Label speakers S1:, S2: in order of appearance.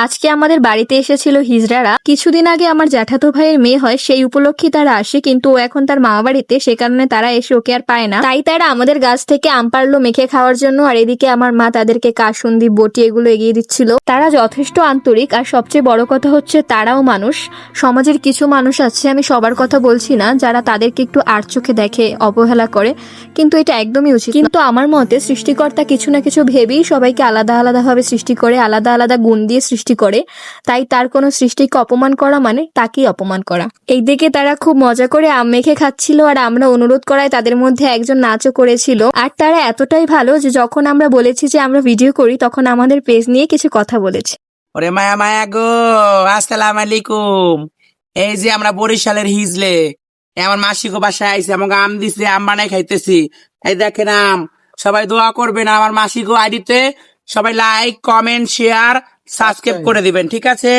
S1: আজকে আমাদের বাড়িতে এসেছিল হিজড়ারা। কিছুদিন আগে আমার জ্যাঠাতো ভাইয়ের মেয়ে হয়, সেই উপলক্ষে তারা আসে, কিন্তু ও এখন তার মামা বাড়িতে, সে কারণে তারা এসে ওকে আর পায় না। তাই তারা আমাদের গাছ থেকে আম পারলো মেখে খাওয়ার জন্য, আর এদিকে আমার মা তাদেরকে কাসুন্দি বটি এগুলো এগিয়ে দিচ্ছিল। তারা যথেষ্ট আন্তরিক, আর সবচেয়ে বড় কথা হচ্ছে তারাও মানুষ। সমাজের কিছু মানুষ আছে, আমি সবার কথা বলছি না, যারা তাদেরকে একটু আর চোখে দেখে, অবহেলা করে, কিন্তু এটা একদমই উচিত। কিন্তু আমার মতে সৃষ্টিকর্তা কিছু না কিছু ভেবেই সবাইকে আলাদা আলাদা ভাবে সৃষ্টি করে, আলাদা আলাদা গুণ দিয়ে সৃষ্টি করে। তাই তার কোনো সৃষ্টিকে অপমান করা মানে তাকেই অপমান করা। এইদিকে তারা খুব মজা করে আম মেখে খাচ্ছিল, আর আমরা অনুরোধ করায় তাদের মধ্যে একজন নাচও করেছিল। আর তারা এতটাই ভালো যে যখন আমরা বলেছি যে আমরা ভিডিও করি, তখন আমাদের পেজ নিয়ে কিছু কথা বলেছে।
S2: ওরে মায়া মায়া গো, আসসালাম আলাইকুম। এই যে আমরা বরিশালের হিজলে, আমার মাসিকো বাসায় আইছে, আমাকে আম দিছে, আম বানাই খাইতেছি। এই দেখেন আম, সবাই দোয়া করবেন আমার মাসিকো আইডিতে। সবাই লাইক, কমেন্ট, শেয়ার, সাবস্ক্রাইব করে দিবেন, ঠিক আছে?